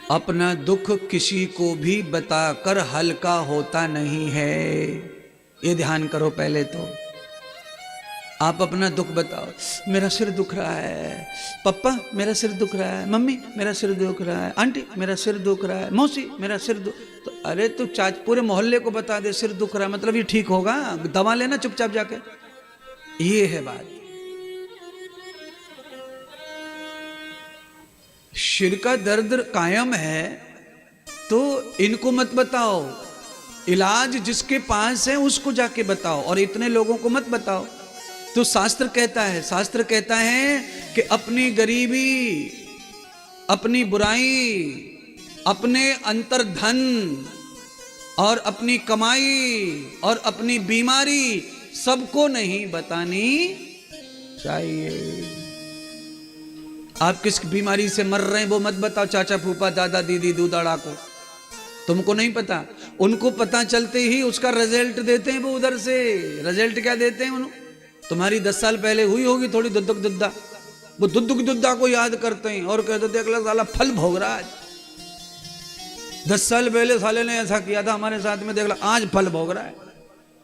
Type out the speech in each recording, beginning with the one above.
अपना दुख किसी को भी बताकर हल्का होता नहीं है। ये ध्यान करो। पहले तो आप अपना दुख बताओ। मेरा सिर दुख रहा है, पापा मेरा सिर दुख रहा है, मम्मी मेरा सिर दुख रहा है, आंटी मेरा सिर दुख रहा है, मौसी मेरा सिर दुख। तो अरे तो पूरे मोहल्ले को बता दे सिर दुख रहा है, मतलब ये ठीक होगा? दवा लेना चुपचाप जाके। ये है बात। सिर का दर्द कायम है तो इनको मत बताओ। इलाज जिसके पास है उसको जाके बताओ, और इतने लोगों को मत बताओ। तो शास्त्र कहता है कि अपनी गरीबी, अपनी बुराई, अपने अंतर्धन और अपनी कमाई और अपनी बीमारी सबको नहीं बतानी चाहिए। आप किस बीमारी से मर रहे हैं वो मत बताओ चाचा फूफा दादा दीदी दूदाड़ा को। तुमको नहीं पता, उनको पता चलते ही उसका रिजल्ट देते हैं वो उधर से। रिजल्ट क्या देते हैं उन्होंने? तुम्हारी 10 साल पहले हुई होगी थोड़ी दुद्दुक दुद्दा, वो दुद्दुक दुद्दा को याद करते हैं और कहते थे अगला साला फल भोग रहा है। 10 साल पहले साले ने ऐसा किया था हमारे साथ में, देख लो आज फल भोग रहा है।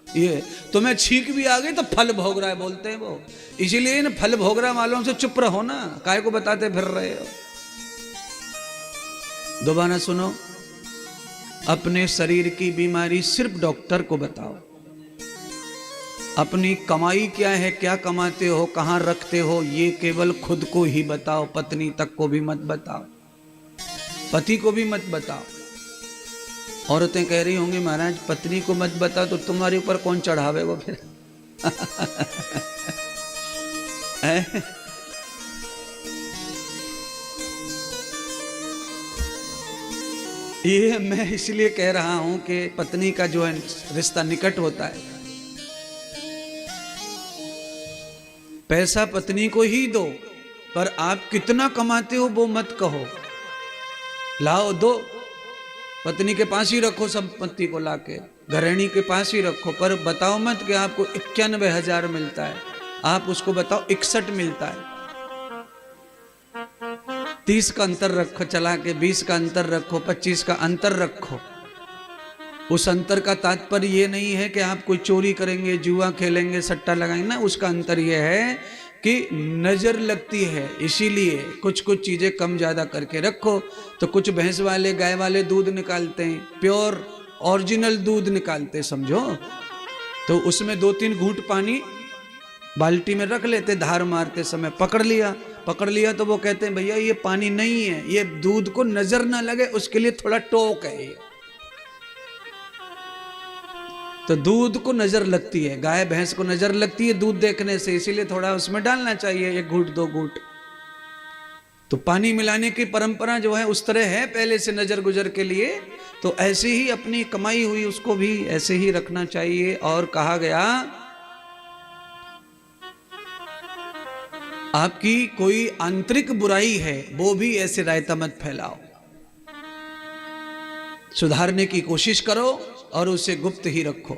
ये तुम्हें छींक भी आ गई तो फल भोग रहा है बोलते हैं वो। इसीलिए इन फल भोग रहा वालों से चुप रहो ना, काय को बताते फिर रहे हो। दोबारा सुनो, अपने शरीर की बीमारी सिर्फ डॉक्टर को बताओ। अपनी कमाई क्या है, क्या कमाते हो, कहां रखते हो, ये केवल खुद को ही बताओ। पत्नी तक को भी मत बताओ, पति को भी मत बताओ। औरतें कह रही होंगी महाराज पत्नी को मत बताओ तो तुम्हारे ऊपर कौन चढ़ावे वो फिर। ये मैं इसलिए कह रहा हूं कि पत्नी का जो है रिश्ता निकट होता है। पैसा पत्नी को ही दो, पर आप कितना कमाते हो वो मत कहो। लाओ दो, पत्नी के पास ही रखो संपत्ति को लाके, घरेणी के पास ही रखो, पर बताओ मत कि आपको 91,000 मिलता है। आप उसको बताओ 61 मिलता है। 30 का अंतर रखो चला के, 20 का अंतर रखो, 25 का अंतर रखो। उस अंतर का तात्पर्य ये नहीं है कि आप कोई चोरी करेंगे, जुआ खेलेंगे, सट्टा लगाएंगे ना। उसका अंतर ये है कि नजर लगती है, इसीलिए कुछ कुछ चीजें कम ज्यादा करके रखो। तो कुछ भैंस वाले गाय वाले दूध निकालते हैं, प्योर ओरिजिनल दूध निकालते, समझो। तो उसमें 2-3 घूंट पानी बाल्टी में रख लेते, धार मारते समय पकड़ लिया तो वो कहते हैं भैया ये पानी नहीं है, ये दूध को नजर ना लगे उसके लिए थोड़ा टोक है ये। तो दूध को नजर लगती है, गाय भैंस को नजर लगती है दूध देखने से, इसीलिए थोड़ा उसमें डालना चाहिए 1 घूंट 2 घूंट। तो पानी मिलाने की परंपरा जो है उस तरह है पहले से नजर गुजर के लिए। तो ऐसे ही अपनी कमाई हुई उसको भी ऐसे ही रखना चाहिए। और कहा गया आपकी कोई आंतरिक बुराई है वो भी ऐसे रायता मत फैलाओ, सुधारने की कोशिश करो और उसे गुप्त ही रखो।